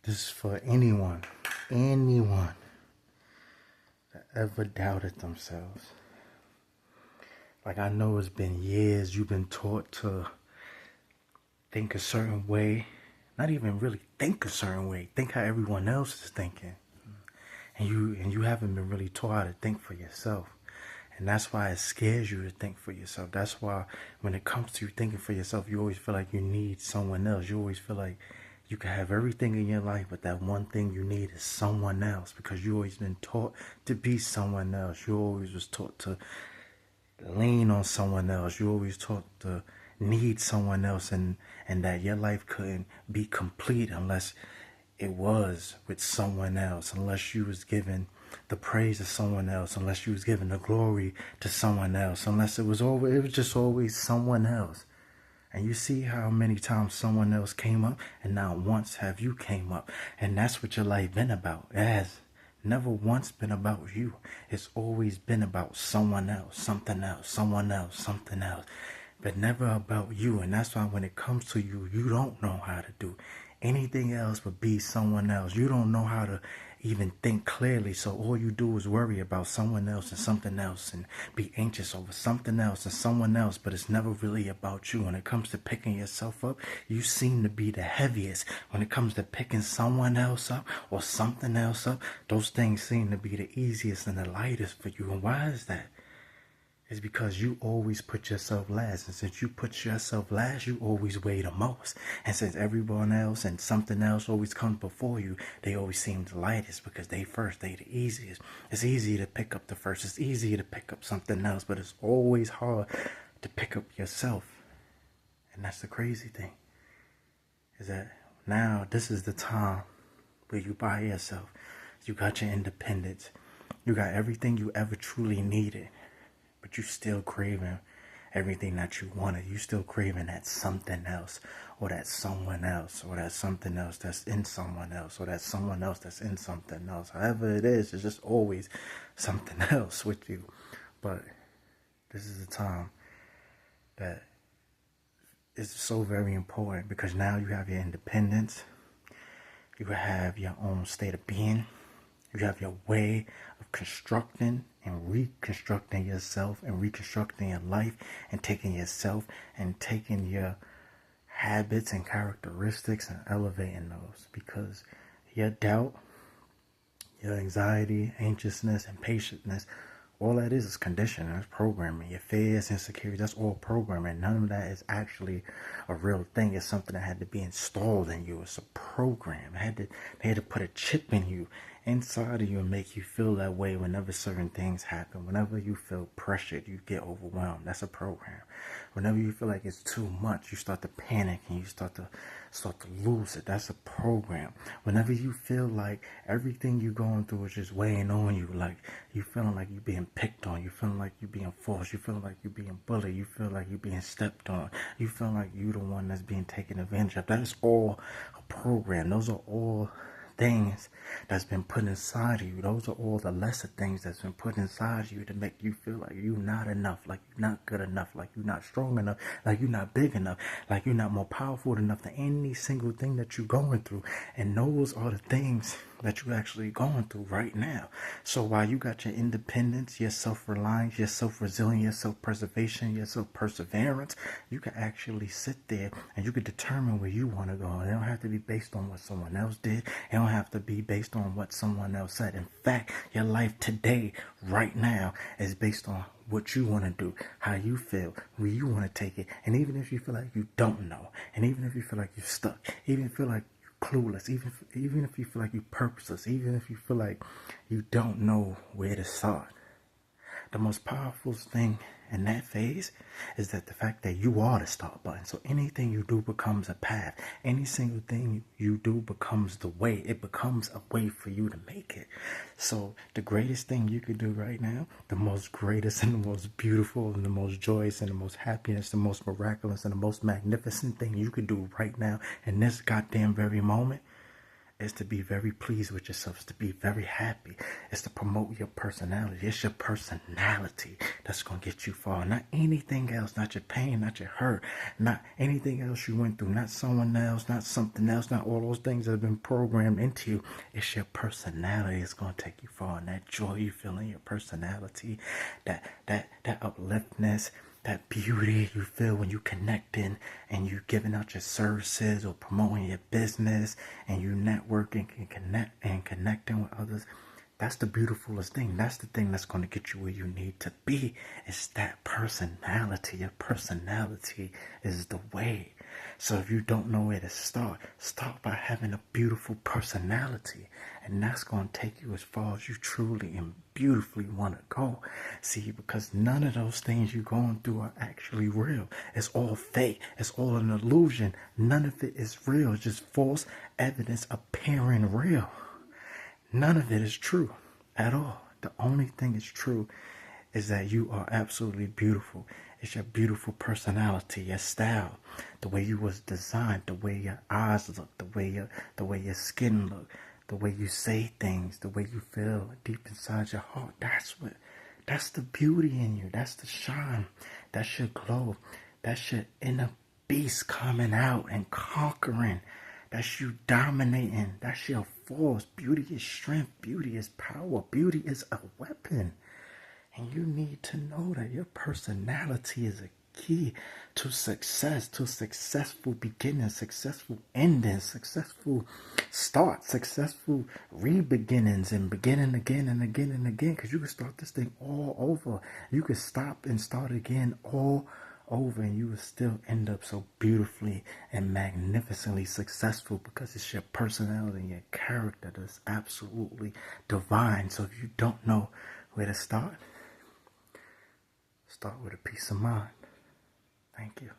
This is for anyone that ever doubted themselves. Like, I know it's been years you've been taught to think a certain way, not even really think a certain way, think how everyone else is thinking. And you haven't been really taught how to think for yourself. And that's why it scares you to think for yourself. That's why when it comes to you thinking for yourself, you always feel like you need someone else. You always feel like you can have everything in your life, but that one thing you need is someone else, because you always been taught to be someone else. You always was taught to lean on someone else. You always taught to need someone else, and that your life couldn't be complete unless it was with someone else, unless you was given the praise of someone else, unless you was given the glory to someone else, unless it was just always someone else. And you see how many times someone else came up, and not once have you came up. And that's what your life been about. It has never once been about you. It's always been about someone else, something else, someone else, something else, but never about you. And that's why when it comes to you, you don't know how to do anything else but be someone else. You don't know how to even think clearly, so all you do is worry about someone else and something else, and be anxious over something else and someone else, but it's never really about you. When it comes to picking yourself up, you seem to be the heaviest. When it comes to picking someone else up or something else up, those things seem to be the easiest and the lightest for you. And why is that? It's because you always put yourself last. And since you put yourself last, you always weigh the most. And since everyone else and something else always comes before you, they always seem the lightest because they first, they the easiest. It's easy to pick up the first. It's easy to pick up something else, but it's always hard to pick up yourself. And that's the crazy thing, is that now this is the time where you by yourself. You got your independence. You got everything you ever truly needed. But you still craving everything that you wanted. You still craving that something else, or that someone else, or that something else that's in someone else, or that someone else that's in something else. However it is, it's just always something else with you. But this is the time that is so very important, because now you have your independence. You have your own state of being. You have your way of constructing and reconstructing yourself and reconstructing your life, and taking yourself and taking your habits and characteristics and elevating those, because your doubt, your anxiety, anxiousness, impatientness, all that is conditioning. That's programming. Your fears, insecurity, that's all programming. None of that is actually a real thing. It's something that had to be installed in you. It's a program. They had to put a chip in you, inside of you, and make you feel that way whenever certain things happen. Whenever you feel pressured, you get overwhelmed. That's a program. Whenever you feel like it's too much, you start to panic and you start to lose it. That's a program. Whenever you feel like everything you're going through is just weighing on you, like you feeling like you're being picked on, you feeling like you're being forced, you feeling like you're being bullied, you feel like you're being stepped on, you feel like you're the one that's being taken advantage of. That is all a program. Those are all things that's been put inside of you. Those are all the lesser things that's been put inside of you to make you feel like you're not enough, like you're not good enough, like you're not strong enough, like you're not big enough, like you're not more powerful enough than any single thing that you're going through. And those are the things that you're actually going through right now. So while you got your independence, your self-reliance, your self-resilience, your self-preservation, your self-perseverance, you can actually sit there and you can determine where you want to go. It don't have to be based on what someone else did. It don't have to be based on what someone else said. In fact, your life today, right now, is based on what you want to do, how you feel, where you want to take it. And even if you feel like you don't know, and even if you feel like you're stuck, even if you feel like clueless, even if you feel like you're purposeless, even if you feel like you don't know where to start, the most powerful thing in that phase is that the fact that you are the start button. So anything you do becomes a path. Any single thing you do becomes the way. It becomes a way for you to make it. So the greatest thing you could do right now, the most greatest and the most beautiful and the most joyous and the most happiness, the most miraculous and the most magnificent thing you could do right now in this goddamn very moment, It's to be very pleased with yourself. It's to be very happy. It's to promote your personality. It's your personality that's going to get you far. Not anything else. Not your pain, not your hurt. Not anything else you went through. Not someone else. Not something else. Not all those things that have been programmed into you. It's your personality that's going to take you far. And that joy you feel in your personality. That upliftness. That beauty you feel when you connecting and you giving out your services or promoting your business and you networking and connecting with others. That's the beautifulest thing. That's the thing that's going to get you where you need to be. It's that personality. Your personality is the way. So if you don't know where to start by having a beautiful personality. And that's going to take you as far as you truly and beautifully want to go. See, because none of those things you're going through are actually real. It's all fake. It's all an illusion. None of it is real. It's just false evidence appearing real. None of it is true at all. The only thing is true is that you are absolutely beautiful. It's your beautiful personality, your style, the way you was designed, the way your eyes look, the way your skin look, the way you say things, the way you feel deep inside your heart. That's the beauty in you. That's the shine. That's your glow. That's your inner beast coming out and conquering. That's you dominating. That's your force. Beauty is strength. Beauty is power. Beauty is a weapon. And you need to know that your personality is a key to success, to successful beginnings, successful endings, successful starts, successful re-beginnings, and beginning again and again and again. Because you can start this thing all over. You can stop and start again all over, and you will still end up so beautifully and magnificently successful because it's your personality and your character that's absolutely divine. So if you don't know where to start with a peace of mind. Thank you.